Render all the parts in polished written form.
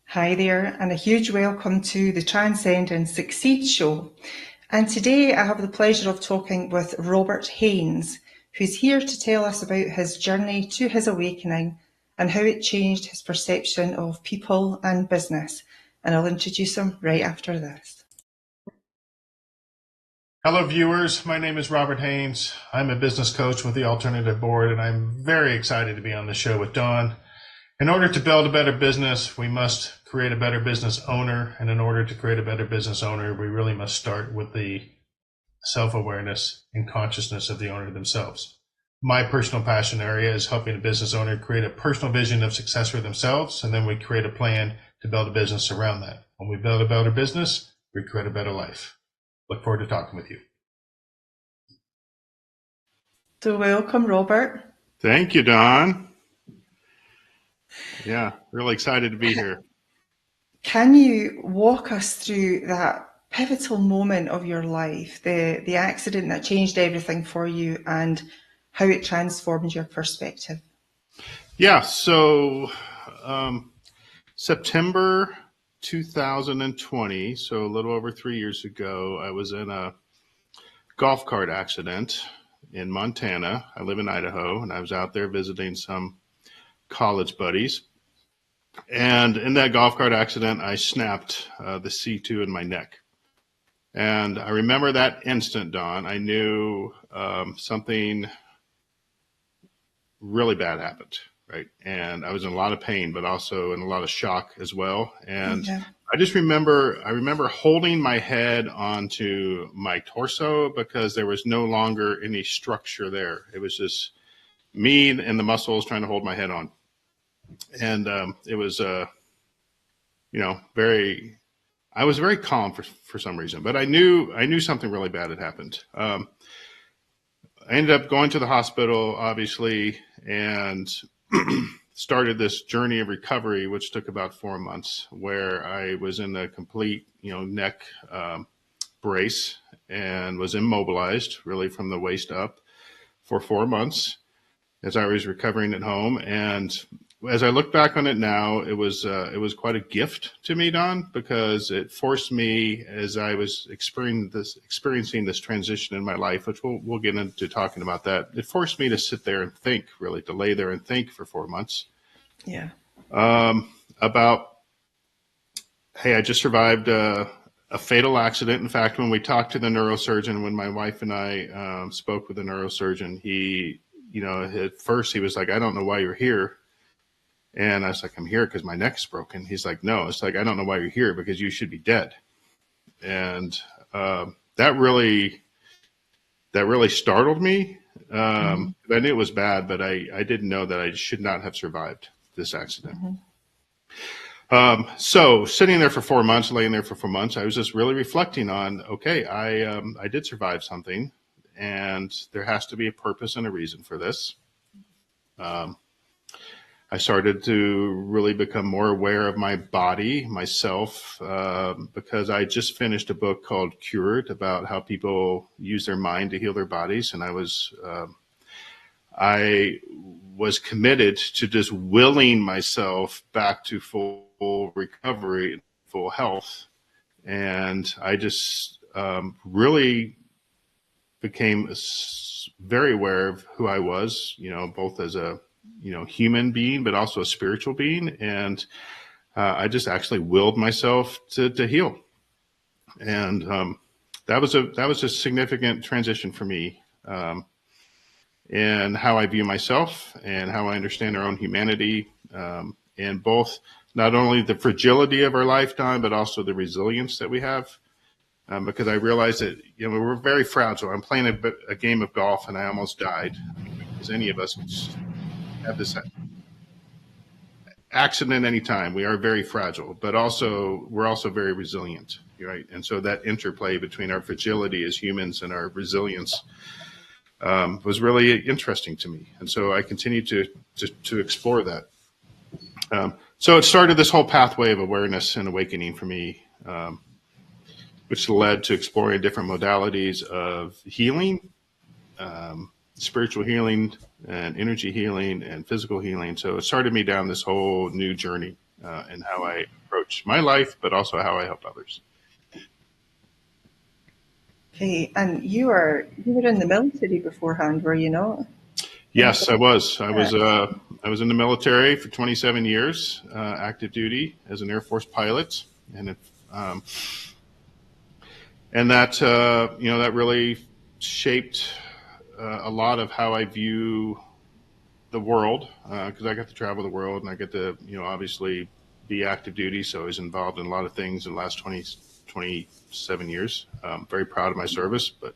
Hi there, and a huge welcome to the Transcend and Succeed show. And today I have the pleasure of talking with Robert Haines, who's here to tell us about his journey to his awakening and how it changed his perception of people and business. And I'll introduce him right after this. Hello viewers, my name is Robert Haines. I'm a business coach with the Alternative Board, and I'm very excited to be on the show with Dawn. In order to build a better business, we must create a better business owner. And in order to create a better business owner, we really must start with the self-awareness and consciousness of the owner themselves. My personal passion area is helping a business owner create a personal vision of success for themselves, and then we create a plan to build a business around that. When we build a better business, we create a better life. Look forward to talking with you. So welcome, Robert. Thank you, Dawn. Yeah, really excited to be here. Can you walk us through that pivotal moment of your life, the accident that changed everything for you and how it transformed your perspective? Yeah, so September 2020, so a little over 3 years ago, I was in a golf cart accident in Montana. I live in Idaho, and I was out there visiting some college buddies. And in that golf cart accident, I snapped the C2 in my neck. And I remember that instant, Dawn. I knew something really bad happened, right? And I was in a lot of pain, but also in a lot of shock as well. And yeah. I remember holding my head onto my torso because there was no longer any structure there. It was just me and the muscles trying to hold my head on. And it was, I was very calm for some reason, but I knew something really bad had happened. I ended up going to the hospital, obviously, and started this journey of recovery, which took about 4 months, where I was in a complete, neck brace and was immobilized really from the waist up for 4 months as I was recovering at home. And as I look back on it now, it was quite a gift to me, Dawn, because it forced me, as I was experiencing this transition in my life, which we'll get into talking about that. It forced me to sit there and think, really, to lay there and think for 4 months. Yeah. About, hey, I just survived a fatal accident. In fact, when we talked to the neurosurgeon, when my wife and I spoke with the neurosurgeon, he, at first he was like, I don't know why you're here. And I was like, I'm here because my neck is broken. He's like, no, it's like, I don't know why you're here because you should be dead. And that really startled me. I knew it was bad, but I didn't know that I should not have survived this accident. So sitting there for 4 months, laying there for 4 months, I was just really reflecting on, okay, I did survive something, and there has to be a purpose and a reason for this. I started to really become more aware of my body, myself, because I just finished a book called Cured about how people use their mind to heal their bodies. And I was committed to just willing myself back to full recovery and full health. And I just really became very aware of who I was, both as a, human being, but also a spiritual being. And I just actually willed myself to heal. And that was a significant transition for me. And how I view myself and how I understand our own humanity, and both not only the fragility of our lifetime, but also the resilience that we have. Because I realized that we're very fragile. I'm playing a game of golf and I almost died, because any of us could have this accident anytime. We are very fragile, but we're also very resilient, right? And so that interplay between our fragility as humans and our resilience was really interesting to me. And so I continued to explore that. So it started this whole pathway of awareness and awakening for me, which led to exploring different modalities of healing, spiritual healing and energy healing and physical healing. So it started me down this whole new journey in how I approach my life, but also how I help others. Okay, and you were in the military beforehand, were you not? Yes, I was. I was in the military for 27 years, active duty as an Air Force pilot, and that really shaped a lot of how I view the world, because I got to travel the world and I get to obviously be active duty. So I was involved in a lot of things in the last 27 years. Very proud of my service, but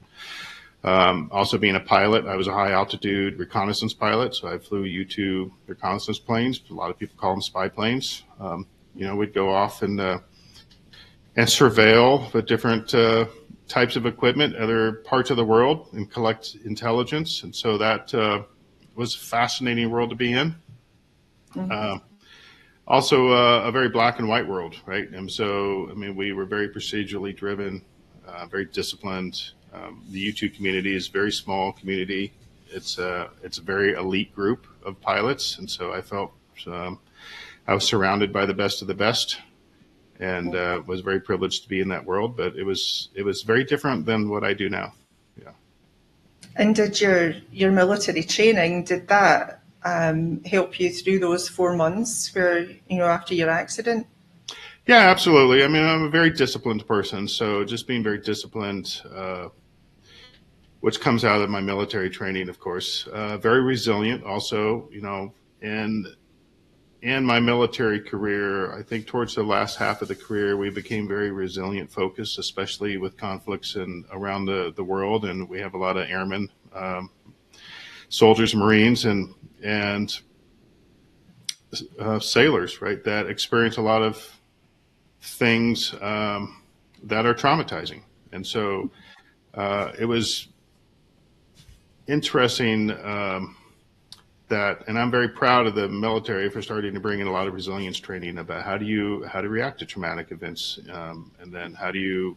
also being a pilot, I was a high altitude reconnaissance pilot. So I flew U-2 reconnaissance planes. A lot of people call them spy planes. We'd go off and surveil the different types of equipment, other parts of the world, and collect intelligence. And so that was a fascinating world to be in. Mm-hmm. Also a very black and white world, right? And so, we were very procedurally driven, very disciplined. The U-2 community is a very small community. It's a very elite group of pilots. And so I felt I was surrounded by the best of the best, and was very privileged to be in that world. But it was very different than what I do now. Yeah. And did your military training, did that help you through those 4 months where, after your accident? Yeah, absolutely. I'm a very disciplined person. So just being very disciplined, which comes out of my military training, of course, very resilient also, and in my military career, I think towards the last half of the career, we became very resilient focused, especially with conflicts around the world. And we have a lot of airmen, soldiers, Marines, and sailors, right, that experience a lot of things that are traumatizing. And so it was interesting and I'm very proud of the military for starting to bring in a lot of resilience training about how to react to traumatic events, and then how do you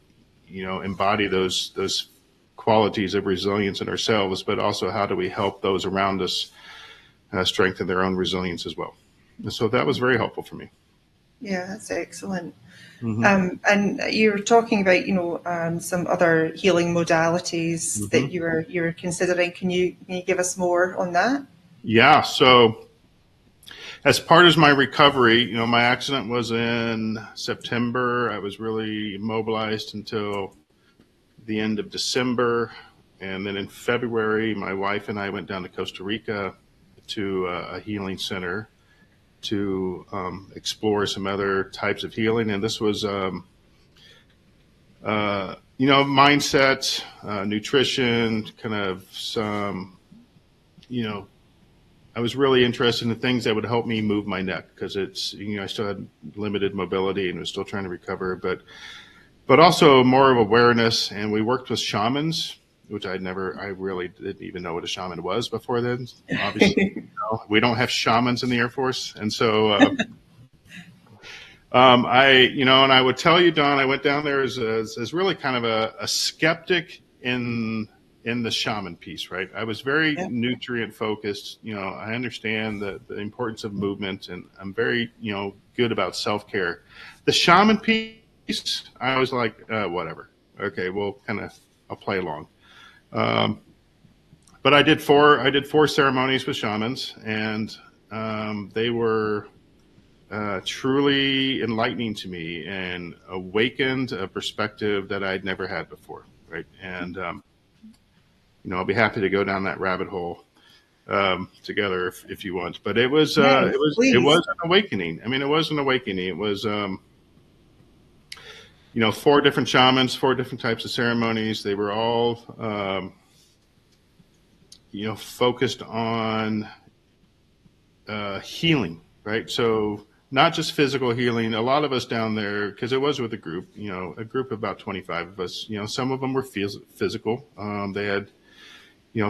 embody those qualities of resilience in ourselves, but also how do we help those around us strengthen their own resilience as well. And so that was very helpful for me. Yeah, that's excellent. Mm-hmm. And you were talking about some other healing modalities mm-hmm. that you were considering. Can you give us more on that? Yeah. So as part of my recovery, my accident was in September. I was really immobilized until the end of December. And then in February, my wife and I went down to Costa Rica to a healing center to explore some other types of healing. And this was, mindset, nutrition, kind of some, I was really interested in things that would help me move my neck, because it's, I still had limited mobility and was still trying to recover, but also more of awareness. And we worked with shamans, which I really didn't even know what a shaman was before then. Obviously, we don't have shamans in the Air Force. And so, and I would tell you, Don, I went down there as really kind of a skeptic in in the shaman piece, right? I was very Yeah. nutrient focused. I understand the importance of movement, and I'm very, good about self care. The shaman piece, I was like, whatever. Okay, I'll play along. Um, but I did four ceremonies with shamans, and they were truly enlightening to me and awakened a perspective that I'd never had before, right? And I'll be happy to go down that rabbit hole together if you want. But it was Yes, it please. was an awakening. I mean, it was an awakening. It was four different shamans, four different types of ceremonies. They were all focused on healing, right? So not just physical healing. A lot of us down there, because it was with a group of about 25 of us. Some of them were physical. They had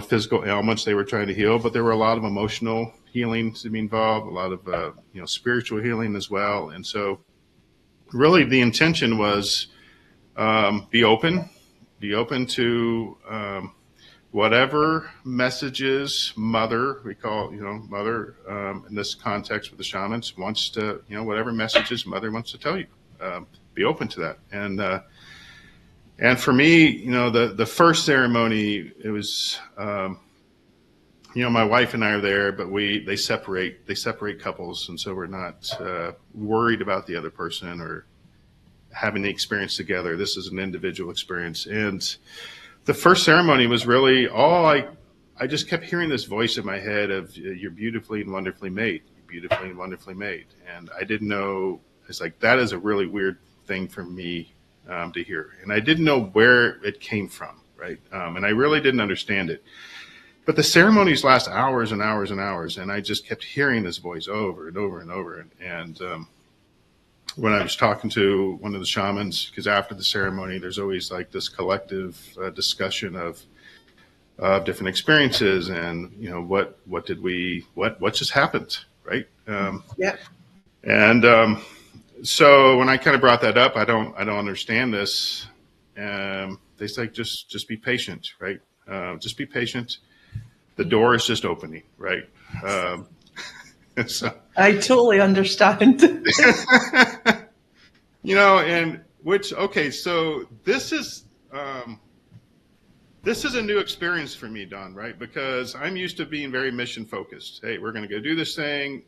physical ailments they were trying to heal, but there were a lot of emotional healing to be involved, a lot of spiritual healing as well. And so, really, the intention was be open to whatever messages mother, we call mother in this context with the shamans, wants to whatever messages mother wants to tell you. Be open to that. And for me, the first ceremony, it was, my wife and I are there, but they separate couples, and so we're not worried about the other person or having the experience together. This is an individual experience, and the first ceremony was really all I just kept hearing this voice in my head of "You're beautifully and wonderfully made, beautifully and wonderfully made," and I didn't know. It's like that is a really weird thing for me to hear. And I didn't know where it came from, right? And I really didn't understand it. But the ceremonies last hours and hours and hours, and I just kept hearing this voice over and over and over. And when I was talking to one of the shamans, because after the ceremony, there's always like this collective discussion of different experiences and what just happened, right? Yeah. And So when I kind of brought that up, I don't understand this. They say just be patient, right? Just be patient. The door is just opening, right? So I totally understand. and which okay, so this is a new experience for me, Don, right? Because I'm used to being very mission focused. Hey, we're going to go do this thing.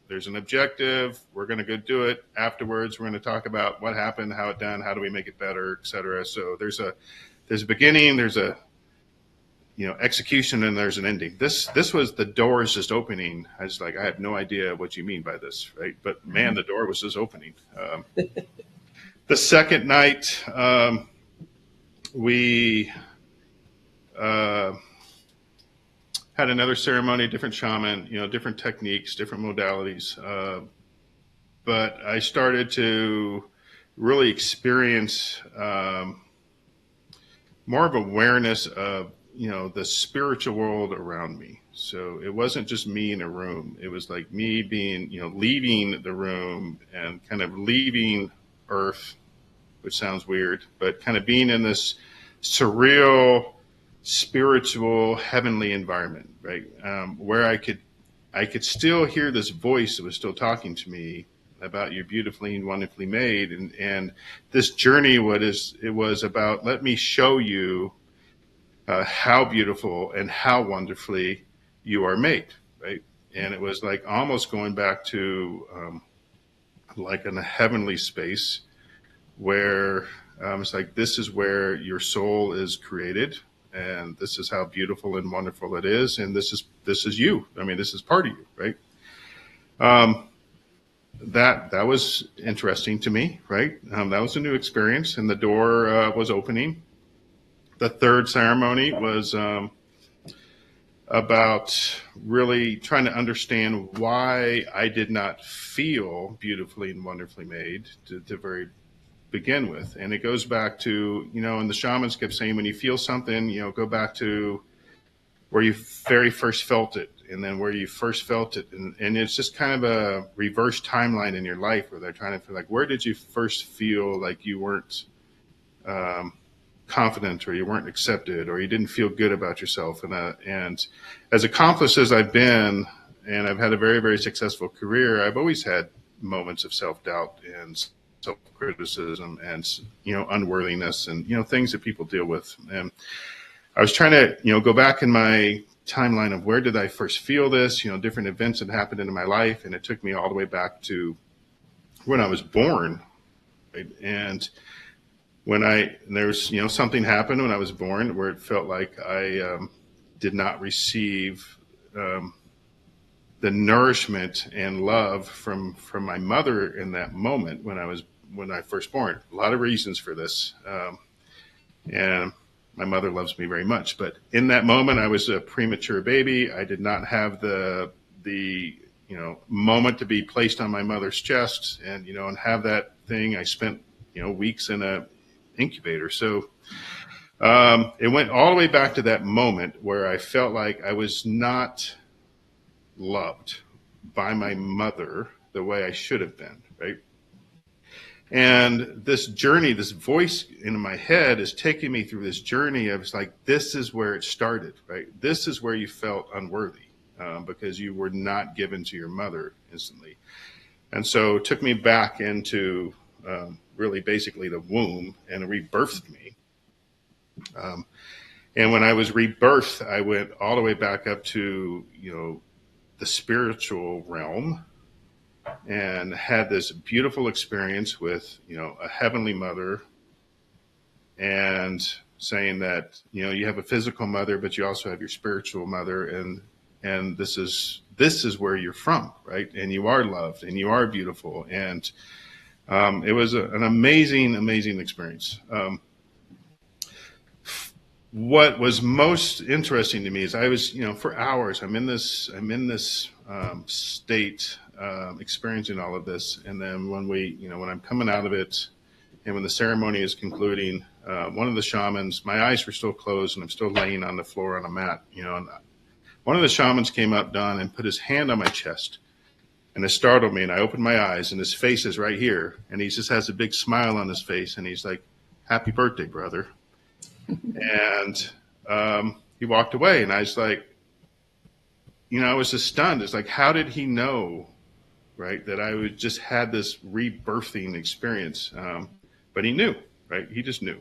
There's an objective. We're going to go do it. Afterwards, we're going to talk about what happened, how it done, how do we make it better, et cetera. So there's a beginning, there's a execution, and there's an ending. This was the door is just opening. I was like, I have no idea what you mean by this, right? But man, the door was just opening. The second night, we had another ceremony, different shaman, different techniques, different modalities. But I started to really experience more of awareness of, the spiritual world around me. So it wasn't just me in a room. It was like me being, leaving the room and kind of leaving Earth, which sounds weird, but kind of being in this surreal, spiritual, heavenly environment, right? Where I could still hear this voice that was still talking to me about you're beautifully and wonderfully made, and this journey. It was about let me show you how beautiful and how wonderfully you are made, right? And it was like almost going back to like in a heavenly space where it's like this is where your soul is created, and this is how beautiful and wonderful it is, and this is you. I mean, this is part of you, right? That was interesting to me, right? That was a new experience, and the door was opening. The third ceremony was about really trying to understand why I did not feel beautifully and wonderfully made to very begin with. And it goes back to, and the shamans kept saying, when you feel something, go back to where you very first felt it, and then where you first felt it. And it's just kind of a reverse timeline in your life where they're trying to feel like, where did you first feel like you weren't confident, or you weren't accepted, or you didn't feel good about yourself. And as accomplished as I've been, and I've had a very, very successful career, I've always had moments of self-doubt and self-criticism and, unworthiness and, things that people deal with. And I was trying to, go back in my timeline of where did I first feel this, different events that happened in my life. And it took me all the way back to when I was born. Right? And there's, something happened when I was born where it felt like I did not receive the nourishment and love from my mother in that moment when I first born. A lot of reasons for this. And my mother loves me very much, but in that moment, I was a premature baby. I did not have the moment to be placed on my mother's chest and have that thing. I spent, weeks in a incubator. So, it went all the way back to that moment where I felt like I was not loved by my mother the way I should have been. Right. And this journey, this voice in my head is taking me through this journey of, it's like, this is where it started, right? This is where you felt unworthy because you were not given to your mother instantly. And so it took me back into really basically the womb and rebirthed me. And when I was rebirthed, I went all the way back up to, the spiritual realm, and had this beautiful experience with, a heavenly mother, and saying that, you have a physical mother, but you also have your spiritual mother. And this is where you're from, right? And you are loved and you are beautiful. And it was an amazing, amazing experience. What was most interesting to me is I was, for hours, I'm in this state, experiencing all of this. And then when I'm coming out of it and when the ceremony is concluding, one of the shamans, my eyes were still closed and I'm still laying on the floor on a mat, and one of the shamans came up, Don, and put his hand on my chest, and it startled me. And I opened my eyes and his face is right here. And he just has a big smile on his face. And he's like, "Happy birthday, brother." And he walked away, and I was like, I was just stunned. It's like, how did he know, right, that I would just had this rebirthing experience? But he knew, right? He just knew.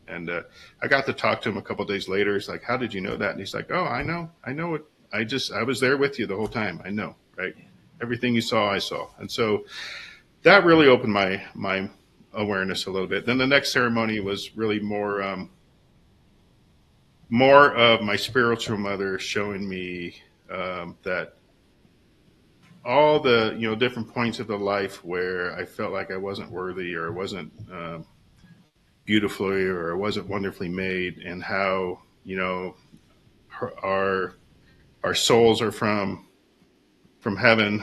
And I got to talk to him a couple of days later. He's like, "How did you know that?" And he's like, "Oh, I know it. I was there with you the whole time. I know, right? Everything you saw, I saw." And so that really opened my awareness a little bit. Then the next ceremony was really more of my spiritual mother showing me that all the different points of the life where I felt like I wasn't worthy, or wasn't beautifully, or wasn't wonderfully made, and how our souls are from heaven,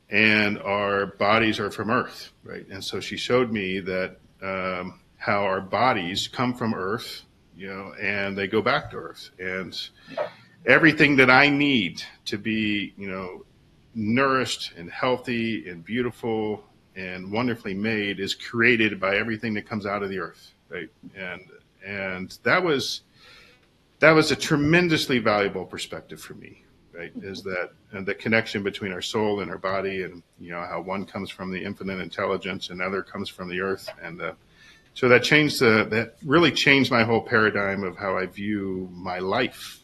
and our bodies are from earth, right? And so she showed me that how our bodies come from earth, and they go back to earth, and everything that I need to be, nourished and healthy and beautiful and wonderfully made is created by everything that comes out of the earth, right? And that was a tremendously valuable perspective for me, right? Is that and the connection between our soul and our body, and how one comes from the infinite intelligence and other comes from the earth, and so that really changed my whole paradigm of how I view my life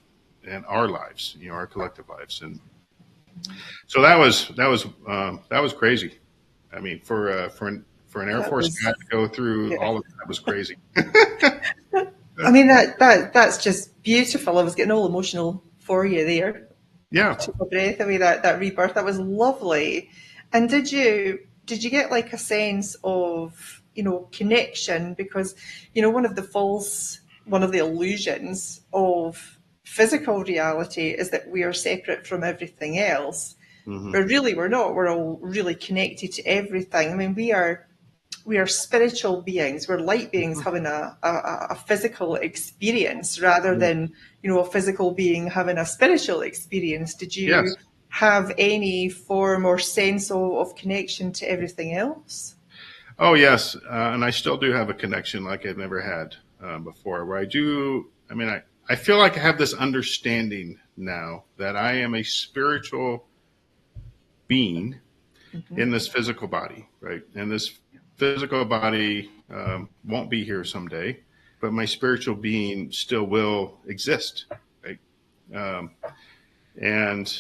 and our lives, our collective lives. And so that was crazy. I mean, for an Air Force guy to go through all of that was crazy. I mean, that's just beautiful. I was getting all emotional for you there. Yeah. Took my breath away, that rebirth. That was lovely. And did you get like a sense of, connection? Because, one of the illusions of physical reality is that we are separate from everything else. Mm-hmm. But really we're not. We're all really connected to everything. I mean, we are spiritual beings. We're light beings having a physical experience rather than, a physical being having a spiritual experience. Did you have any form or sense of connection to everything else? Oh, yes. And I still do have a connection like I've never had before, where I feel like I have this understanding now that I am a spiritual being Mm-hmm. in this physical body, right? And this physical body won't be here someday, but my spiritual being still will exist, right? Um, and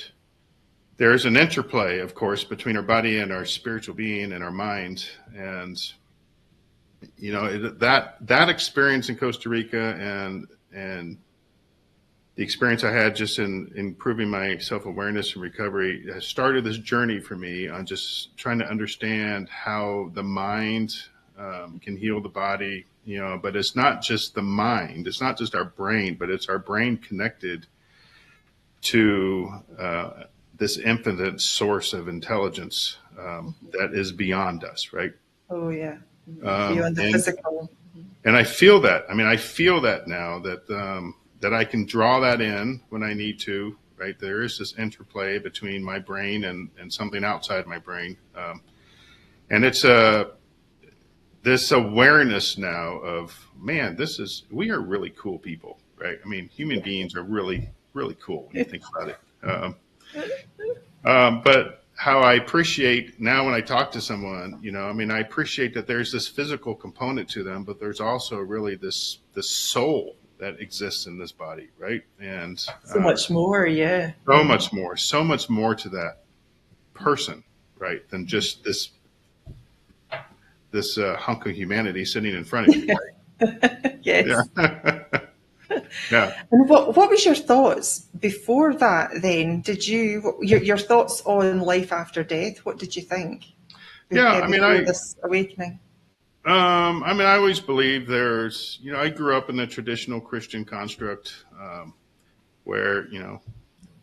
there's an interplay, of course, between our body and our spiritual being and our mind. And that experience in Costa Rica and the experience I had just in improving my self-awareness and recovery has started this journey for me on just trying to understand how the mind can heal the body, but it's not just the mind, it's not just our brain, but it's our brain connected to this infinite source of intelligence that is beyond us, right? Oh, yeah. Beyond the physical. And I feel that. I feel that now that I can draw that in when I need to, right? There is this interplay between my brain and something outside my brain. And it's this awareness now of, man, we are really cool people, right? Human beings are really, really cool when you think about it. But how I appreciate now when I talk to someone, I appreciate that there's this physical component to them, but there's also really this soul that exists in this body, right? And so much more, yeah. So much more to that person, right, than just this hunk of humanity sitting in front of you. Right? Yes. Yeah. Yeah. And what was your thoughts before that then? Did your thoughts on life after death, what did you think? Yeah, Before this awakening? I always believe there's, I grew up in the traditional Christian construct where,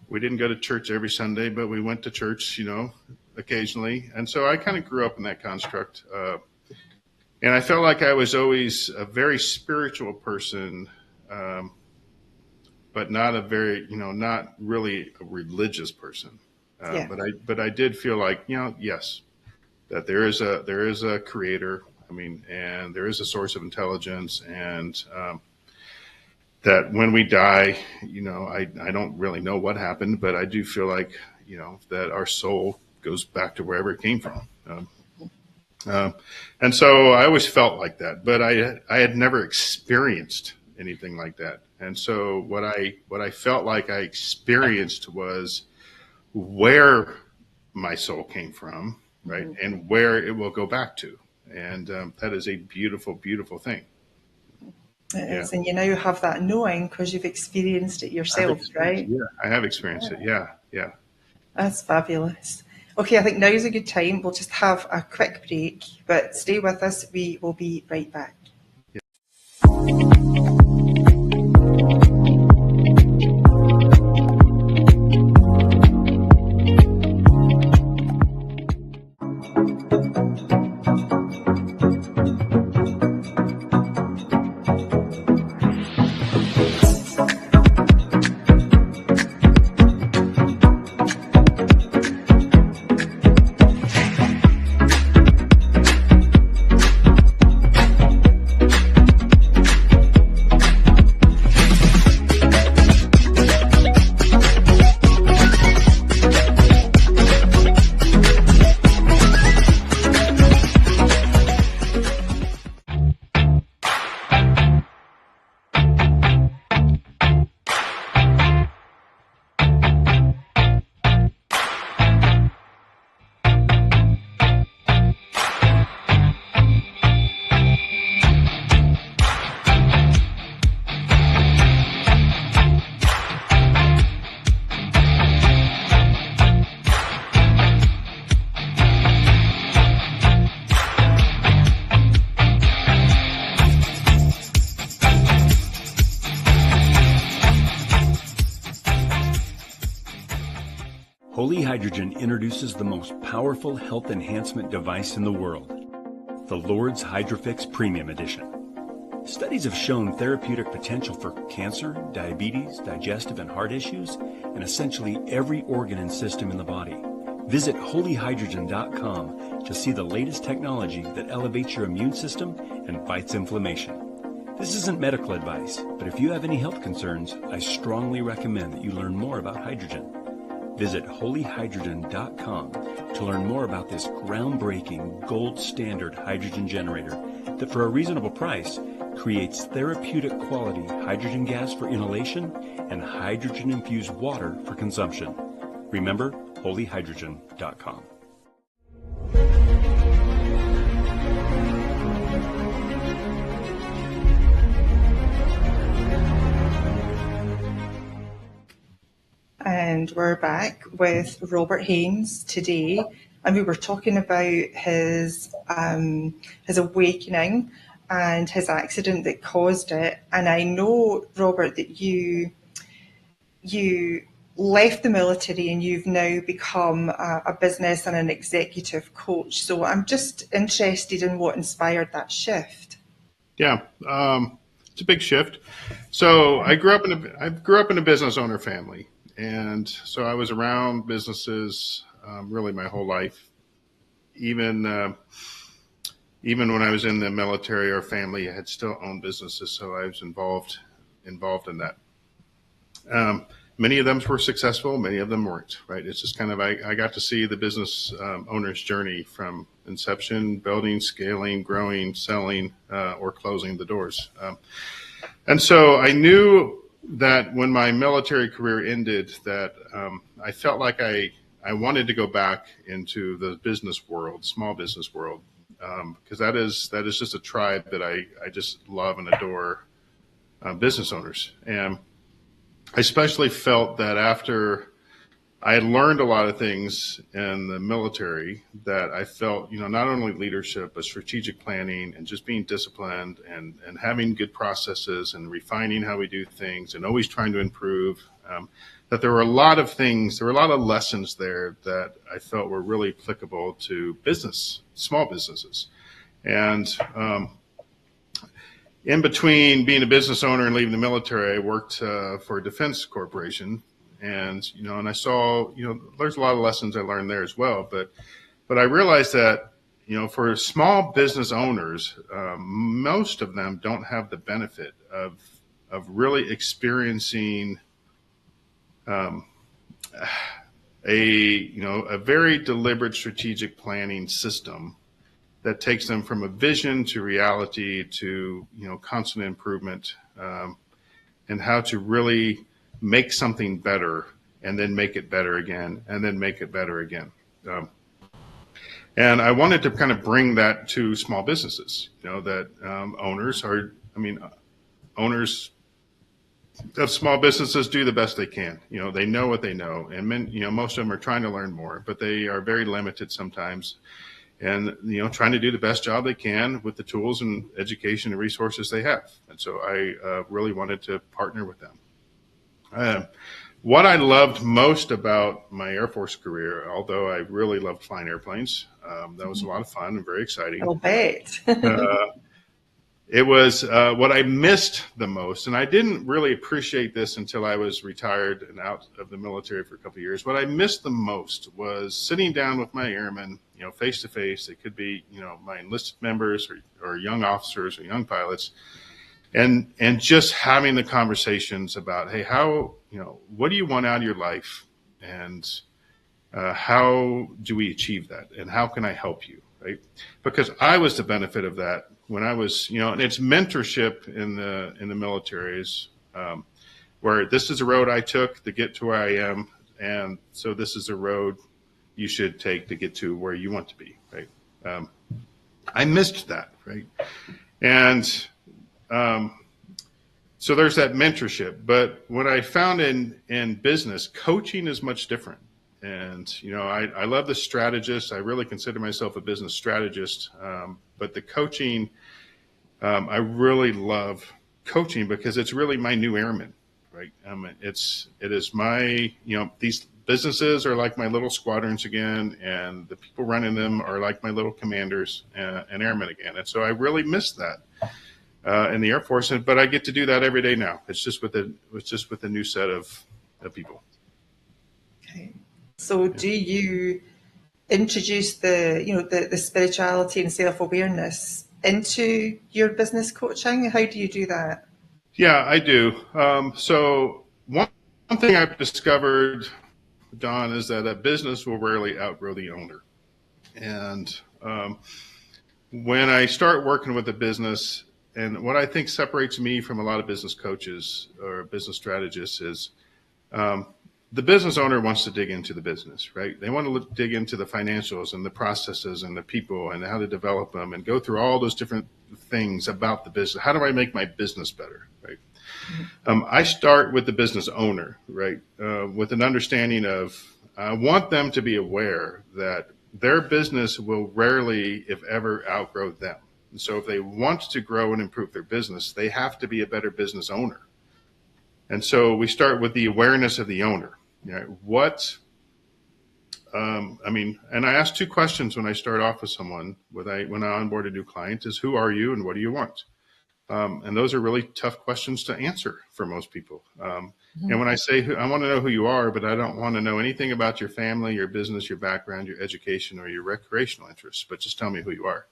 we didn't go to church every Sunday, but we went to church, occasionally. And so I kind of grew up in that construct. And I felt like I was always a very spiritual person, but not not really a religious person. Yeah. But I did feel like, yes, that there is a creator. And there is a source of intelligence, and that when we die, I don't really know what happened, but I do feel like, that our soul goes back to wherever it came from. And so I always felt like that, but I had never experienced anything like that. And so what I felt like I experienced was where my soul came from, right, mm-hmm. and where it will go back to. And that is a beautiful, beautiful thing. It is, and you now have that knowing because you've experienced it yourself, right? Yeah, I have experienced it. Yeah. That's fabulous. Okay, I think now is a good time. We'll just have a quick break, but stay with us. We will be right back. Yeah. Holy Hydrogen introduces the most powerful health enhancement device in the world, the Lord's Hydrofix Premium Edition. Studies have shown therapeutic potential for cancer, diabetes, digestive and heart issues, and essentially every organ and system in the body. Visit holyhydrogen.com to see the latest technology that elevates your immune system and fights inflammation. This isn't medical advice, but if you have any health concerns, I strongly recommend that you learn more about hydrogen. Visit holyhydrogen.com to learn more about this groundbreaking gold standard hydrogen generator that for a reasonable price creates therapeutic quality hydrogen gas for inhalation and hydrogen infused water for consumption. Remember, holyhydrogen.com. And we're back with Robert Haines today, and we were talking about his awakening and his accident that caused it. And I know, Robert, that you left the military and you've now become a business and an executive coach. So I'm just interested in what inspired that shift. Yeah, it's a big shift. So I grew up in a business owner family. And so I was around businesses really my whole life. Even when I was in the military, our family had still owned businesses, so I was involved in that. Many of them were successful, many of them weren't. Right? It's just kind of I got to see the business owner's journey from inception, building, scaling, growing, selling, or closing the doors. And so I knew that when my military career ended, that I felt like I wanted to go back into the business world, small business world, because that is just a tribe that I just love and adore business owners. And I especially felt that after I had learned a lot of things in the military, that I felt, not only leadership, but strategic planning and just being disciplined and having good processes and refining how we do things and always trying to improve, that there were a lot of lessons there that I felt were really applicable to small businesses. And in between being a business owner and leaving the military, I worked for a defense corporation. And, and I saw, there's a lot of lessons I learned there as well. But I realized that, for small business owners, most of them don't have the benefit of really experiencing a very deliberate strategic planning system that takes them from a vision to reality to, constant improvement, and how to really make something better and then make it better again and then make it better again. And I wanted to kind of bring that to small businesses, that owners of small businesses do the best they can. They know what they know. And most of them are trying to learn more, but they are very limited sometimes. And, trying to do the best job they can with the tools and education and resources they have. And so I really wanted to partner with them. What I loved most about my Air Force career, although I really loved flying airplanes, that was a lot of fun and very exciting. I'll bet. It was what I missed the most, and I didn't really appreciate this until I was retired and out of the military for a couple of years. What I missed the most was sitting down with my airmen, face to face. It could be, my enlisted members or young officers or young pilots. And just having the conversations about, hey, what do you want out of your life? And how do we achieve that? And how can I help you, right? Because I was the benefit of that when I was, and it's mentorship in the military is where this is a road I took to get to where I am. And so this is a road you should take to get to where you want to be, right? I missed that, right? And so there's that mentorship, but what I found in business, coaching is much different. And, I love the strategist. I really consider myself a business strategist. But the coaching, I really love coaching because it's really my new airman, right? It is my, these businesses are like my little squadrons again, and the people running them are like my little commanders and airmen again. And so I really miss that. In the Air Force, but I get to do that every day now. It's just with a new set of people. Okay. So do you introduce the spirituality and self-awareness into your business coaching? How do you do that? Yeah, I do. So one thing I've discovered, Don, is that a business will rarely outgrow the owner. And when I start working with a business, and what I think separates me from a lot of business coaches or business strategists is the business owner wants to dig into the business, right? They want to dig into the financials and the processes and the people and how to develop them and go through all those different things about the business. How do I make my business better, right? I start with the business owner, right, with an understanding of I want them to be aware that their business will rarely, if ever, outgrow them. And so if they want to grow and improve their business, they have to be a better business owner. And so we start with the awareness of the owner. Right? And I ask two questions when I start off with someone, when I onboard a new client, is who are you and what do you want? And those are really tough questions to answer for most people. And when I say, I want to know who you are, but I don't want to know anything about your family, your business, your background, your education, or your recreational interests, but just tell me who you are.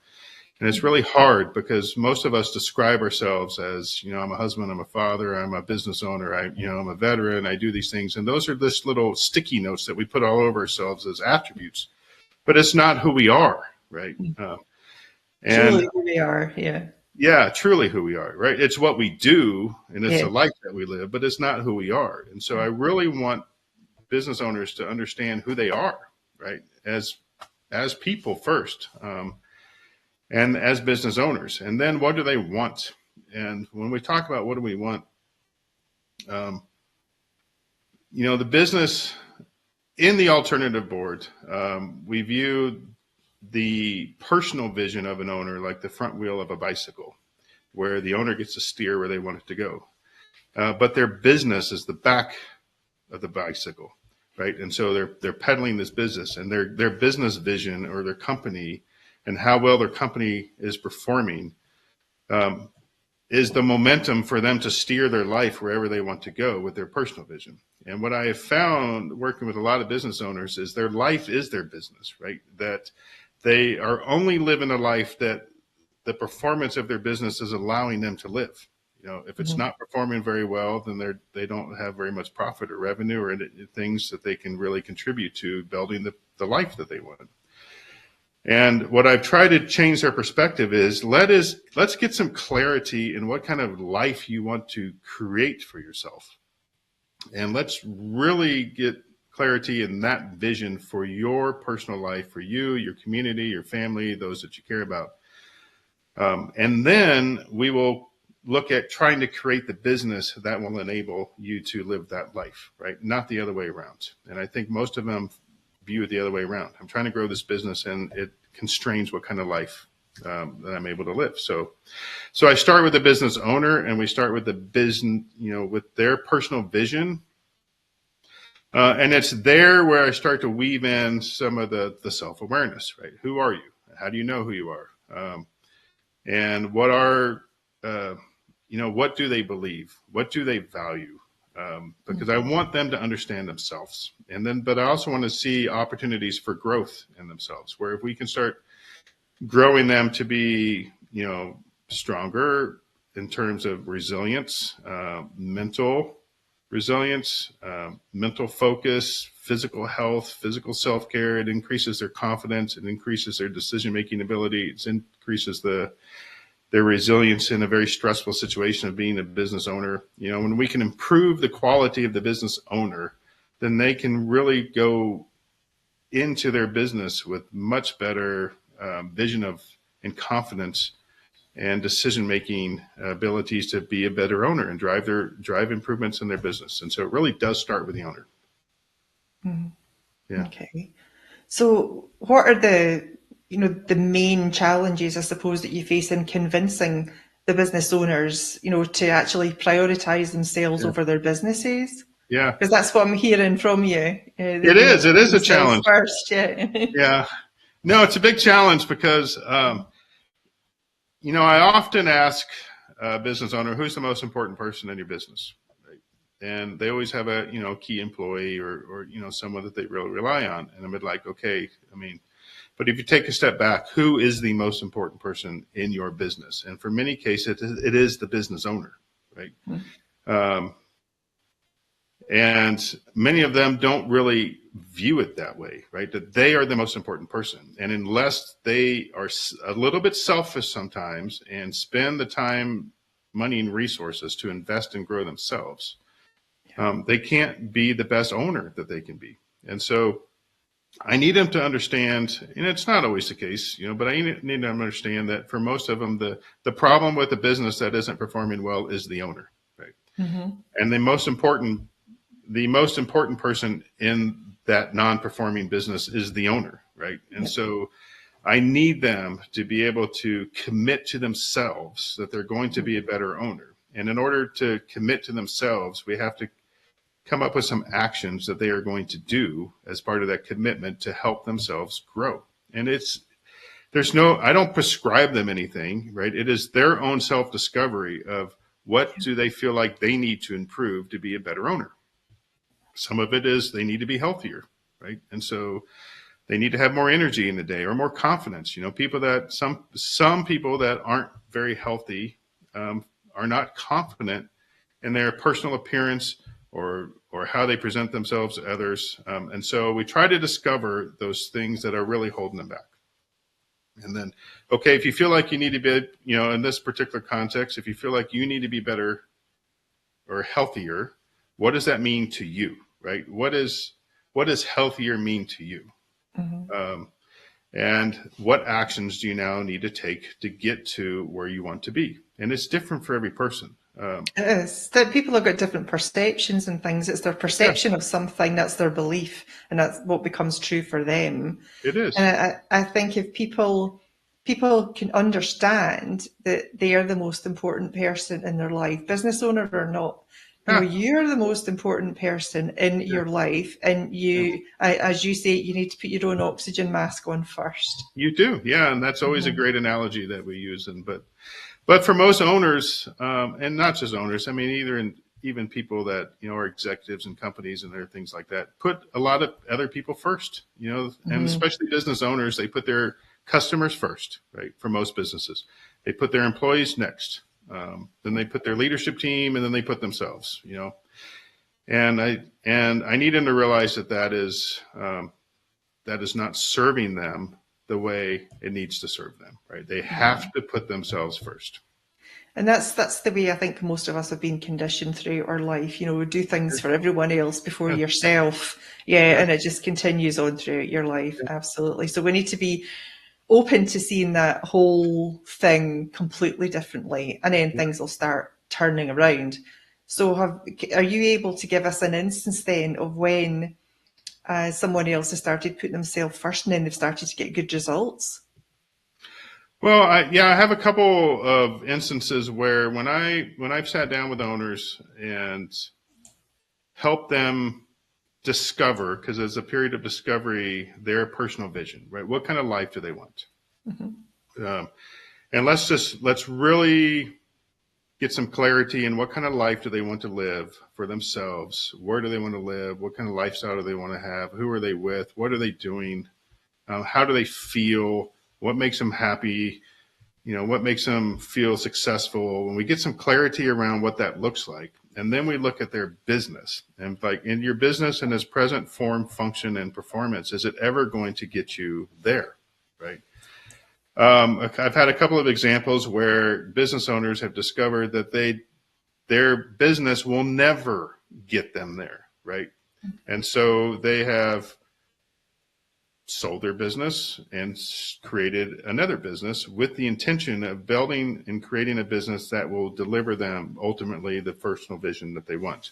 And it's really hard because most of us describe ourselves as, I'm a husband, I'm a father, I'm a business owner, I'm a veteran, I do these things. And those are just little sticky notes that we put all over ourselves as attributes, but it's not who we are, right? Truly who we are, yeah. Yeah, truly who we are, right? It's what we do and it's the life that we live, but it's not who we are. And so I really want business owners to understand who they are, right? As people first. And as business owners, and then what do they want? And when we talk about what do we want, the business in the alternative board, we view the personal vision of an owner like the front wheel of a bicycle, where the owner gets to steer where they want it to go. But their business is the back of the bicycle, right? And so they're peddling this business, and their business vision or their company and how well their company is performing is the momentum for them to steer their life wherever they want to go with their personal vision. And what I have found working with a lot of business owners is their life is their business, right? That they are only living a life that the performance of their business is allowing them to live. If it's not performing very well, then they don't have very much profit or revenue or things that they can really contribute to building the life that they want. And what I've tried to change their perspective is let's get some clarity in what kind of life you want to create for yourself. And let's really get clarity in that vision for your personal life, for you, your community, your family, those that you care about. And then we will look at trying to create the business that will enable you to live that life, right? Not the other way around. And I think most of them view it the other way around. I'm trying to grow this business and it constrains what kind of life that I'm able to live. So I start with the business owner and we start with the business, with their personal vision. And it's there where I start to weave in some of the self-awareness, right? Who are you? How do you know who you are? And what are, what do they believe? What do they value? Because I want them to understand themselves. But I also want to see opportunities for growth in themselves, where if we can start growing them to be, stronger in terms of resilience, mental resilience, mental focus, physical health, physical self-care, it increases their confidence, it increases their decision-making ability, it increases their resilience in a very stressful situation of being a business owner. When we can improve the quality of the business owner, then they can really go into their business with much better vision and confidence and decision-making abilities to be a better owner and drive improvements in their business. And so it really does start with the owner. Mm-hmm. Yeah. Okay. So what are the main challenges, I suppose, that you face in convincing the business owners, to actually prioritize themselves over their businesses? Yeah. Because that's what I'm hearing from you. It is a challenge. First, yeah. Yeah. No, it's a big challenge because, I often ask a business owner, who's the most important person in your business? Right? and they always have a, key employee or someone that they really rely on. And I'm like, okay, but if you take a step back, who is the most important person in your business? And for many cases, it is the business owner, right? And many of them don't really view it that way, right? That they are the most important person. And unless they are a little bit selfish sometimes and spend the time, money, and resources to invest and grow themselves, they can't be the best owner that they can be. And so I need them to understand, and it's not always the case, but I need them to understand that for most of them, the problem with a business that isn't performing well is the owner, right? Mm-hmm. And the most important person in that non-performing business is the owner, right? And so I need them to be able to commit to themselves that they're going to be a better owner. And in order to commit to themselves, we have to come up with some actions that they are going to do as part of that commitment to help themselves grow. And I don't prescribe them anything, right? It is their own self-discovery of what do they feel like they need to improve to be a better owner. Some of it is they need to be healthier, right? And so they need to have more energy in the day or more confidence. People that some people that aren't very healthy are not confident in their personal appearance or how they present themselves to others. And so we try to discover those things that are really holding them back. And then, okay, if you feel like you need to be, in this particular context, if you feel like you need to be better or healthier, what does that mean to you, right? What does healthier mean to you? Mm-hmm. And what actions do you now need to take to get to where you want to be? And it's different for every person. It is. That people have got different perceptions and things. It's their perception of something, that's their belief, and that's what becomes true for them. It is. And I think if people can understand that they are the most important person in their life, business owner or not, you're the most important person in your life, and as you say, you need to put your own oxygen mask on first. You do, yeah, and that's always a great analogy that we use. But for most owners, and not just owners, even people that are executives in companies and other things like that, put a lot of other people first. And especially business owners, they put their customers first, right? For most businesses, they put their employees next. Then they put their leadership team, and then they put themselves. And I need them to realize that is not serving them the way it needs to serve them, right? They have to put themselves first. And that's the way I think most of us have been conditioned throughout our life. We do things for everyone else before yourself. And it just continues on throughout your life. Absolutely. So we need to be open to seeing that whole thing completely differently, and then things will start turning around. So are you able to give us an instance then of when someone else has started putting themselves first and then they've started to get good results? Well, I have a couple of instances where when I've sat down with owners and helped them discover, because it's a period of discovery, their personal vision, right? What kind of life do they want? Mm-hmm. And let's really get some clarity in what kind of life do they want to live for themselves? Where do they want to live? What kind of lifestyle do they want to have? Who are they with? What are they doing? How do they feel? What makes them happy? What makes them feel successful? When we get some clarity around what that looks like, and then we look at their business, and like in your business in its present form, function, and performance, is it ever going to get you there, right? I've had a couple of examples where business owners have discovered that their business will never get them there, right? And so they have sold their business and created another business with the intention of building and creating a business that will deliver them ultimately the personal vision that they want.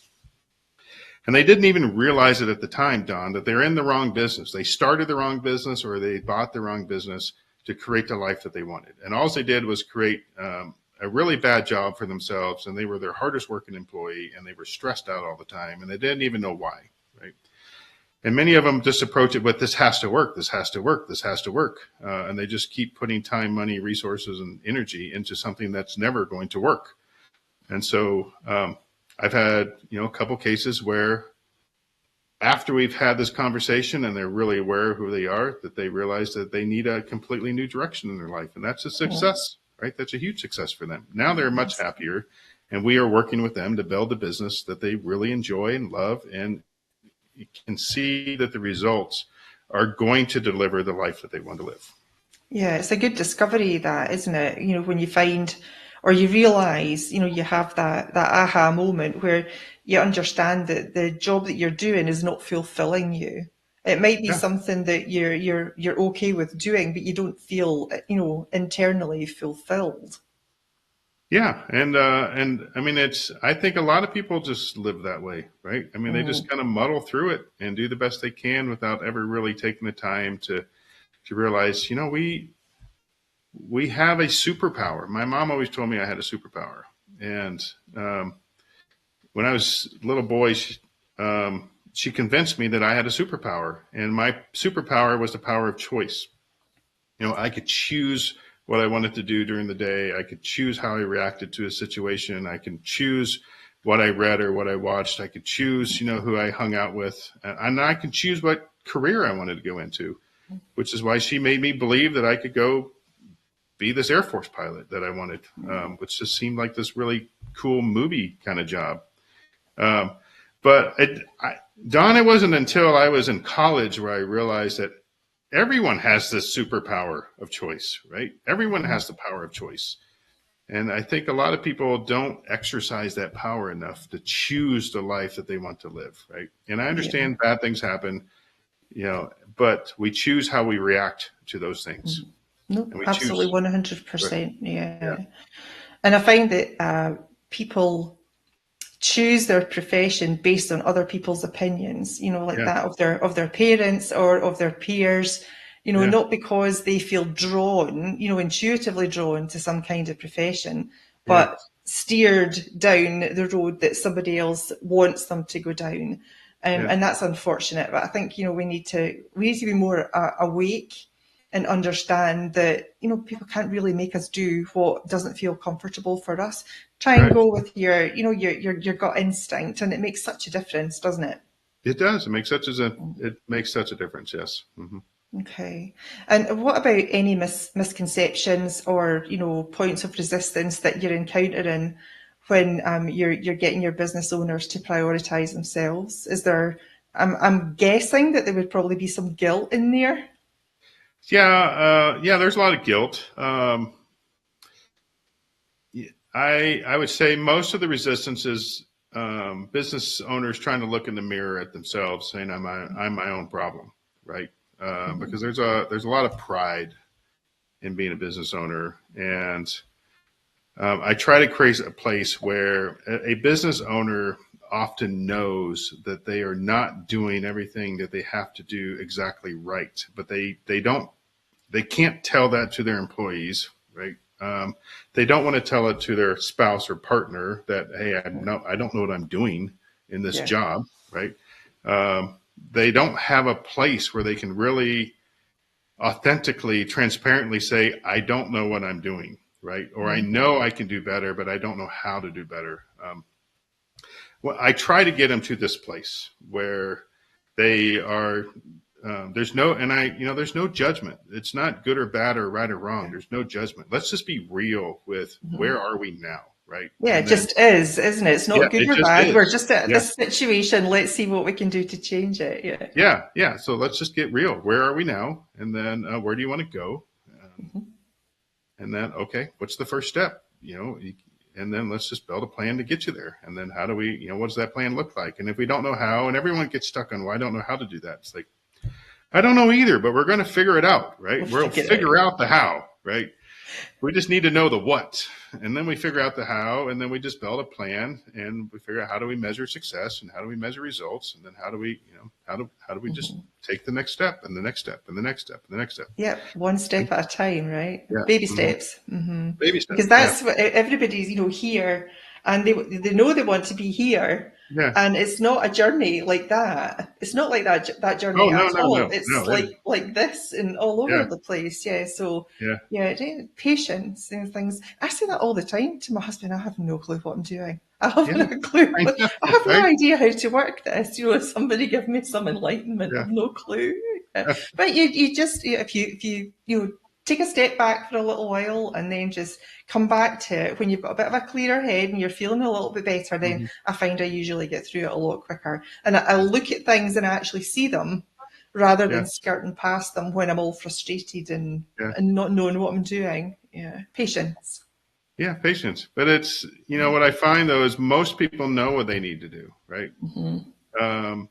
And they didn't even realize it at the time, Don, that they're in the wrong business. They started the wrong business, or they bought the wrong business to create the life that they wanted. And all they did was create a really bad job for themselves, and they were their hardest working employee, and they were stressed out all the time, and they didn't even know why, right? And many of them just approach it with, this has to work, this has to work, this has to work. And they just keep putting time, money, resources, and energy into something that's never going to work. And so I've had, a couple cases where after we've had this conversation and they're really aware of who they are, that they realize that they need a completely new direction in their life. And that's a success, right? That's a huge success for them. Now they're much happier, and we are working with them to build a business that they really enjoy and love. And you can see that the results are going to deliver the life that they want to live. Yeah, it's a good discovery, that, isn't it? When you find or you realize, you have that aha moment where you understand that the job that you're doing is not fulfilling you. It might be something that you're okay with doing, but you don't feel, internally fulfilled. Yeah, and I mean, I think a lot of people just live that way, right? I mean, they just kind of muddle through it and do the best they can without ever really taking the time to realize, we have a superpower. My mom always told me I had a superpower, and when I was a little boy, she convinced me that I had a superpower, and my superpower was the power of choice. I could choose what I wanted to do during the day. I could choose how I reacted to a situation. I can choose what I read or what I watched. I could choose, who I hung out with, and I could choose what career I wanted to go into, which is why she made me believe that I could go be this Air Force pilot that I wanted, which just seemed like this really cool movie kind of job. But Don, it wasn't until I was in college where I realized that everyone has this superpower of choice, right? Everyone has the power of choice. And I think a lot of people don't exercise that power enough to choose the life that they want to live, right? And I understand bad things happen, but we choose how we react to those things. No, absolutely, 100%. Yeah. And I find that people choose their profession based on other people's opinions, that of their parents or of their peers, not because they feel drawn, intuitively drawn to some kind of profession, but steered down the road that somebody else wants them to go down. And that's unfortunate. But I think, we need to be more awake and understand that, people can't really make us do what doesn't feel comfortable for us. Try and go with your gut instinct, and it makes such a difference, doesn't it? It does. It makes such a difference. Yes. Mm-hmm. Okay. And what about any misconceptions or, points of resistance that you're encountering when you're getting your business owners to prioritize themselves? Is there? I'm guessing that there would probably be some guilt in there. Yeah, there's a lot of guilt. I would say most of the resistance is business owners trying to look in the mirror at themselves, saying I'm my own problem, right? Because there's a lot of pride in being a business owner, and I try to create a place where a business owner often knows that they are not doing everything that they have to do exactly right, but they can't tell that to their employees, right? They don't want to tell it to their spouse or partner that, hey, I don't know what I'm doing in this job, right? They don't have a place where they can really authentically, transparently say, I don't know what I'm doing, right? Or I know I can do better, but I don't know how to do better. Well, I try to get them to this place where they are, there's no judgment. It's not good or bad or right or wrong. There's no judgment. Let's just be real with where are we now, right? Yeah, it just is, isn't it? It's not good or bad. Is. We're just at this situation. Let's see what we can do to change it. Yeah. So let's just get real. Where are we now? And then where do you want to go? And then, okay, what's the first step? And then let's just build a plan to get you there. And then how do we, what does that plan look like? And if we don't know how, and everyone gets stuck on, well, I don't know how to do that. It's like, I don't know either, but we're going to figure it out, right? We'll figure out the how, right? We just need to know the what. And then we figure out the how, and then we just build a plan, and we figure out how do we measure success, and how do we measure results, and then how do we, how do we just take the next step, and the next step, and the next step, and the next step. Yeah, one step at a time, right? Yeah. Baby steps. Baby steps. Because that's what everybody's, here, and they know they want to be here. Yeah. And it's not a journey like that. It's not like that journey at all. No, it's like this and all over the place. Yeah. So patience and things. I say that all the time to my husband. I have no clue what I'm doing. I have no clue. I know, I have no right? idea how to work this. Somebody give me some enlightenment. Yeah. I've no clue. But you just, if you take a step back for a little while and then just come back to it when you've got a bit of a clearer head and you're feeling a little bit better, then I find I usually get through it a lot quicker. And I look at things and I actually see them rather Yeah. than skirting past them when I'm all frustrated and Yeah. not knowing what I'm doing. Yeah, patience. Yeah, patience. But it's, what I find though is most people know what they need to do, right? Um,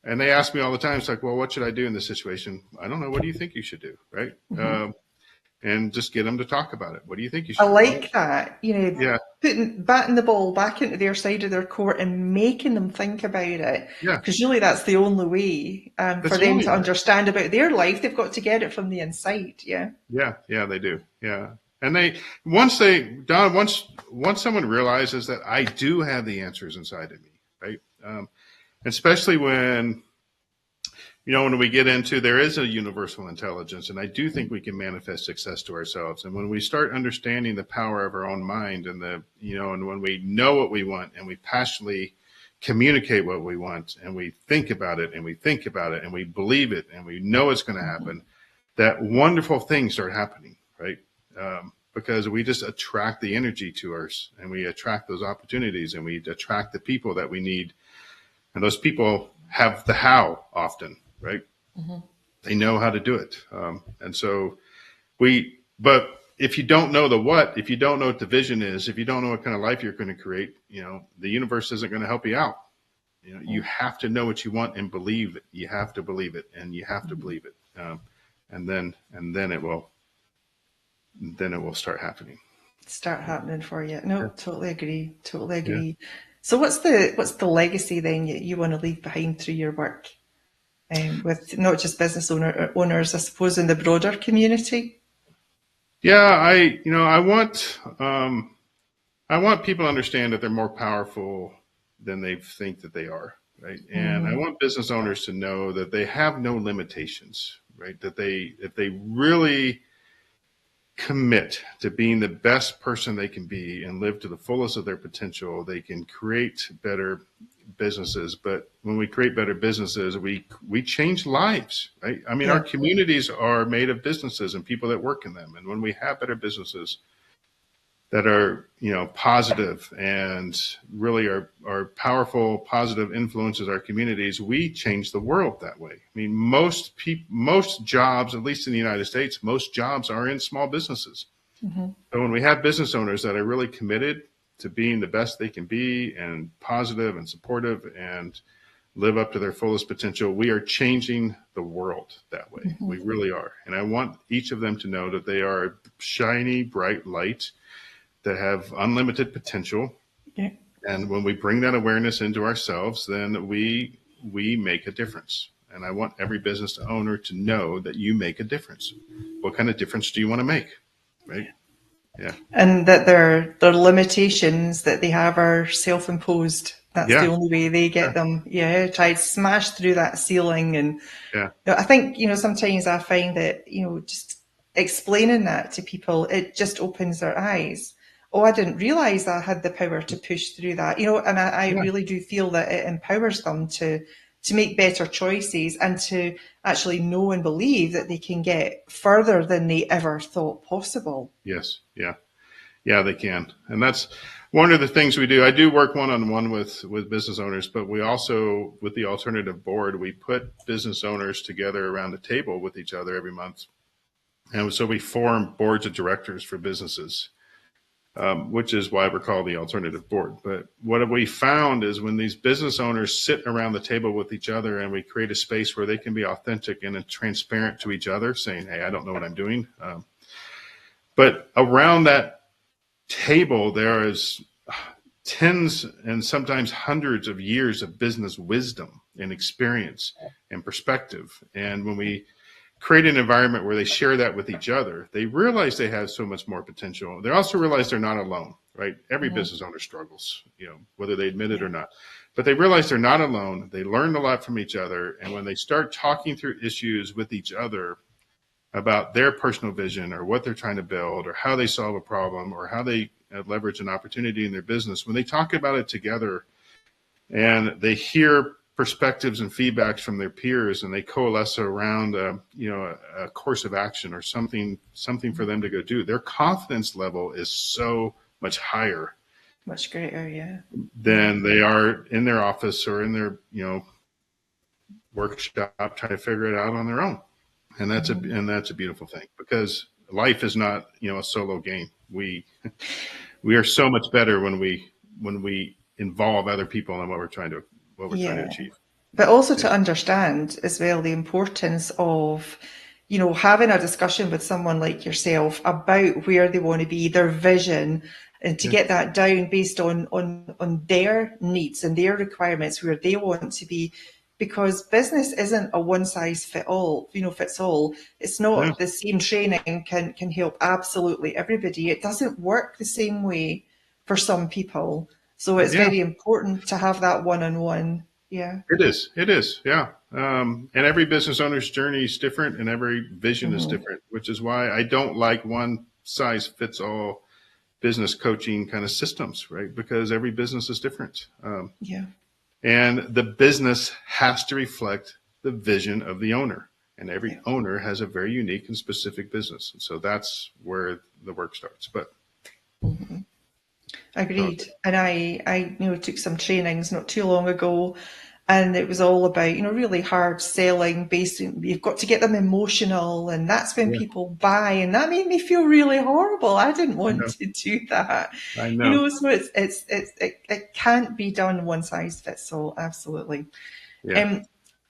and they ask me all the time, it's like, well, what should I do in this situation? I don't know. What do you think you should do, right? And just get them to talk about it. What do you think you I should do? like that, Yeah, batting the ball back into their side of their court and making them think about it. yeah. Because really, that's the only way That's for the them only to way. understand about their life. They've got to get it from the inside. Yeah. Yeah, they do. Yeah. And once someone realizes that I do have the answers inside of me, right? Especially when we get into there is a universal intelligence, and I do think we can manifest success to ourselves. And when we start understanding the power of our own mind and and when we know what we want and we passionately communicate what we want and we think about it and we think about it and we believe it and we know it's going to happen, that wonderful things start happening, right? Because we just attract the energy to us and we attract those opportunities and we attract the people that we need. And those people have the how often, right? They know how to do it. But if you don't know the what, if you don't know what the vision is, if you don't know what kind of life you're going to create, the universe isn't going to help you out. You have to know what you want and believe it. You have to believe it, and you have to believe it. And then it will start happening. Start happening for you. No, yeah. Totally agree. Yeah. So what's the legacy then you want to leave behind through your work with not just business owners, I suppose, in the broader community? Yeah, I want people to understand that they're more powerful than they think that they are, right? And I want business owners to know that they have no limitations, right? That if they really commit to being the best person they can be and live to the fullest of their potential, they can create better businesses. But when we create better businesses, we change lives, right? I mean, Our communities are made of businesses and people that work in them. And when we have better businesses that are, positive and really are powerful, positive influences our communities, we change the world that way. I mean, most jobs, at least in the United States, most jobs are in small businesses. So when we have business owners that are really committed to being the best they can be and positive and supportive and live up to their fullest potential, we are changing the world that way. We really are. And I want each of them to know that they are a shiny, bright light that have unlimited potential. Yeah. And when we bring that awareness into ourselves, then we make a difference. And I want every business owner to know that you make a difference. What kind of difference do you want to make? Right? Yeah. And that their limitations that they have are self-imposed. That's the only way they get them. Yeah, try to smash through that ceiling. And I think, sometimes I find that, just explaining that to people, it just opens their eyes. Oh, I didn't realize I had the power to push through that, and I really do feel that it empowers them to make better choices and to actually know and believe that they can get further than they ever thought possible. Yes. Yeah, they can. And that's one of the things we do. I do work one-on-one with business owners, but we also, with the alternative board, we put business owners together around the table with each other every month. And so we form boards of directors for businesses. Which is why we're called the alternative board. But what we found is when these business owners sit around the table with each other and we create a space where they can be authentic and transparent to each other, saying, hey, I don't know what I'm doing. But around that table, there is tens and sometimes hundreds of years of business wisdom and experience and perspective. And when we create an environment where they share that with each other, they realize they have so much more potential. They also realize they're not alone, right? Every business owner struggles, whether they admit it or not. But they realize they're not alone. They learn a lot from each other. And when they start talking through issues with each other about their personal vision or what they're trying to build or how they solve a problem or how they leverage an opportunity in their business, when they talk about it together and they hear perspectives and feedbacks from their peers, and they coalesce around a course of action or something for them to go do, their confidence level is so much higher, much greater, yeah, than they are in their office or in their workshop trying to figure it out on their own. And that's a beautiful thing, because life is not a solo game. We are so much better when we involve other people in what we're trying to achieve. But also to understand as well the importance of, having a discussion with someone like yourself about where they want to be, their vision, and to get that down based on their needs and their requirements, where they want to be. Because business isn't a one size fits all. It's not the same training can help absolutely everybody. It doesn't work the same way for some people. So it's very important to have that one-on-one. Yeah. It is. Yeah. And every business owner's journey is different, and every vision is different, which is why I don't like one size fits all business coaching kind of systems, right? Because every business is different. And the business has to reflect the vision of the owner. And every owner has a very unique and specific business. And so that's where the work starts. But agreed. And I took some trainings not too long ago, and it was all about, really hard selling. You've got to get them emotional, and that's when people buy. And that made me feel really horrible. I didn't want to do that. I know. So it can't be done one size fits all. Absolutely. Yeah.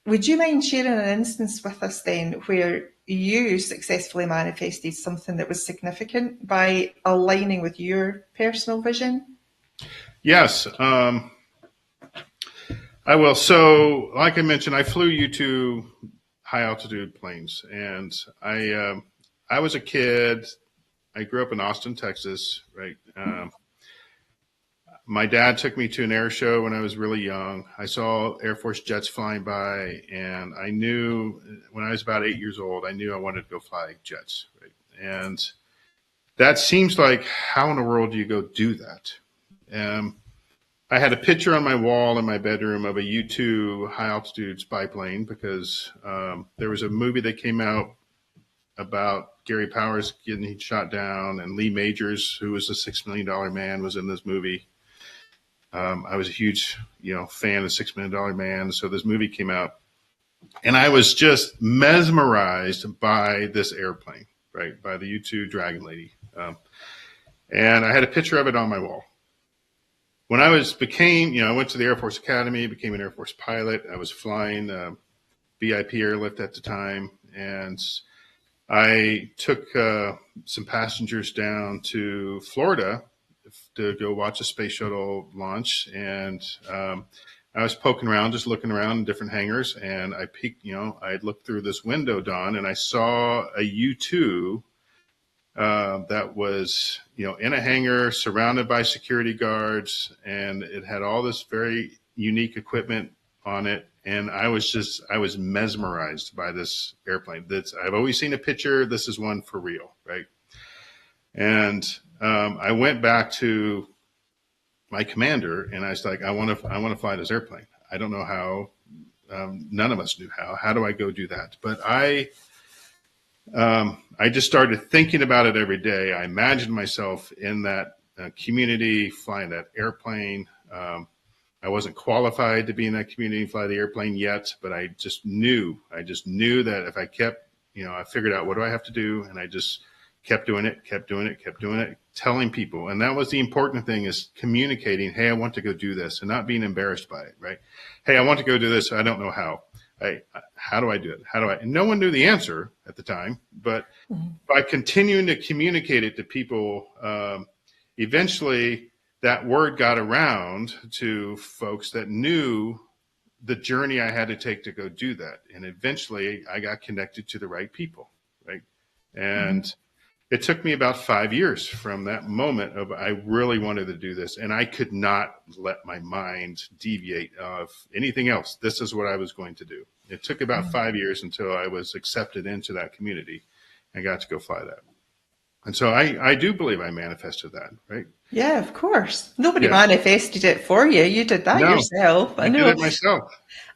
Would you mind sharing an instance with us then where you successfully manifested something that was significant by aligning with your personal vision? Yes. I will. So, like I mentioned, I flew U-2 high altitude planes, and I was a kid. I grew up in Austin, Texas, right? My dad took me to an air show when I was really young. I saw Air Force jets flying by, and I knew when I was about 8 years old, I knew I wanted to go fly jets, right? And that seems like, how in the world do you go do that? I had a picture on my wall in my bedroom of a U-2 high altitude spy plane, because there was a movie that came out about Gary Powers getting shot down, and Lee Majors, who was a $6 million man, was in this movie. I was a huge, fan of $6 Million Man. So this movie came out, and I was just mesmerized by this airplane, right? By the U-2 Dragon Lady. And I had a picture of it on my wall. When I went to the Air Force Academy, became an Air Force pilot. I was flying VIP airlift at the time, and I took some passengers down to Florida to go watch a space shuttle launch. And I was poking around, just looking around in different hangars, and I peeked, I looked through this window, Don, and I saw a U-2 that was, in a hangar surrounded by security guards, and it had all this very unique equipment on it. And I was mesmerized by this airplane. I've always seen a picture. This is one for real, right? And I went back to my commander, and I was like, I want to fly this airplane. I don't know how. None of us knew how. How do I go do that? But I just started thinking about it every day. I imagined myself in that community flying that airplane. I wasn't qualified to be in that community and fly the airplane yet, but I just knew that if I kept, I figured out what do I have to do, and I just kept doing it, telling people. And that was the important thing, is communicating, hey, I want to go do this, and not being embarrassed by it, right? Hey, I want to go do this. I don't know how. How do I do it? And no one knew the answer at the time, but by continuing to communicate it to people, eventually that word got around to folks that knew the journey I had to take to go do that. And eventually I got connected to the right people, right? And it took me about 5 years from that moment of I really wanted to do this, and I could not let my mind deviate of anything else. This is what I was going to do. It took about 5 years until I was accepted into that community and got to go fly that. And so I do believe I manifested that, right? Yeah, of course. Nobody Yeah. manifested it for you. You did that yourself. I did it myself.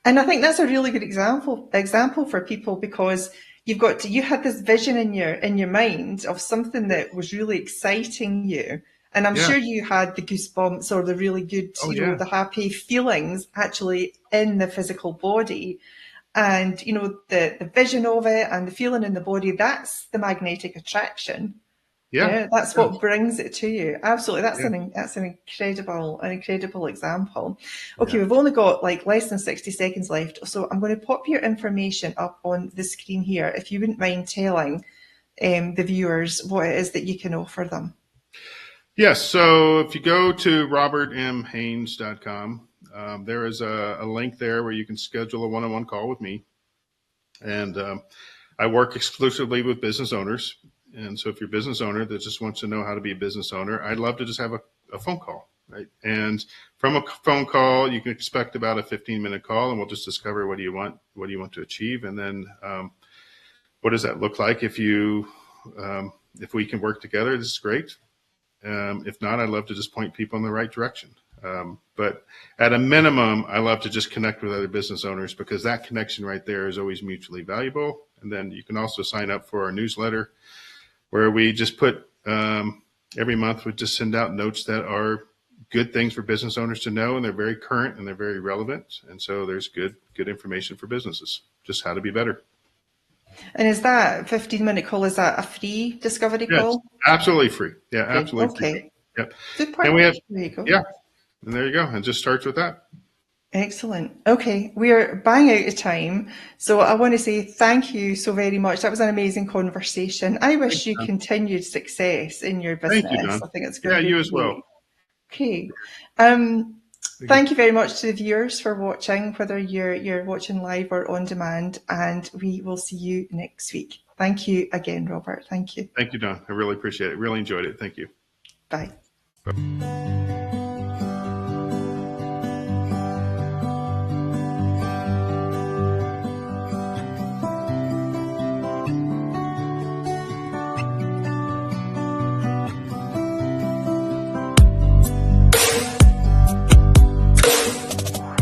And I think that's a really good example for people, because you had this vision in your mind of something that was really exciting you. And I'm sure you had the goosebumps or the really good, the happy feelings actually in the physical body. And, the vision of it and the feeling in the body, that's the magnetic attraction. Yeah, that's what brings it to you. Absolutely. That's an incredible example. Okay, we've only got like less than 60 seconds left. So I'm going to pop your information up on the screen here, if you wouldn't mind telling the viewers what it is that you can offer them. Yes. So if you go to robertmhaines.com, there is a link there where you can schedule a one-on-one call with me. And I work exclusively with business owners. And so if you're a business owner that just wants to know how to be a business owner, I'd love to just have a phone call, right? And from a phone call, you can expect about a 15-minute call, and we'll just discover what do you want to achieve, and then what does that look like if we can work together. This is great. If not, I'd love to just point people in the right direction. But at a minimum, I love to just connect with other business owners, because that connection right there is always mutually valuable. And then you can also sign up for our newsletter, where we just put every month we just send out notes that are good things for business owners to know, and they're very current and they're very relevant. And so there's good information for businesses, just how to be better. And is that 15-minute call, is that a free discovery call? Absolutely free. Yeah, absolutely free. Yep. And we have, there you go. Yeah, and there you go. And just starts with that. Excellent. Okay, we're bang out of time. So I want to say thank you so very much. That was an amazing conversation. I wish you continued success in your business. Thank you, Don. I think it's going to be you as well. Okay. Thank you very much to the viewers for watching, whether you're watching live or on demand, and we will see you next week. Thank you again, Robert. Thank you. Thank you, Don. I really appreciate it. Really enjoyed it. Thank you. Bye.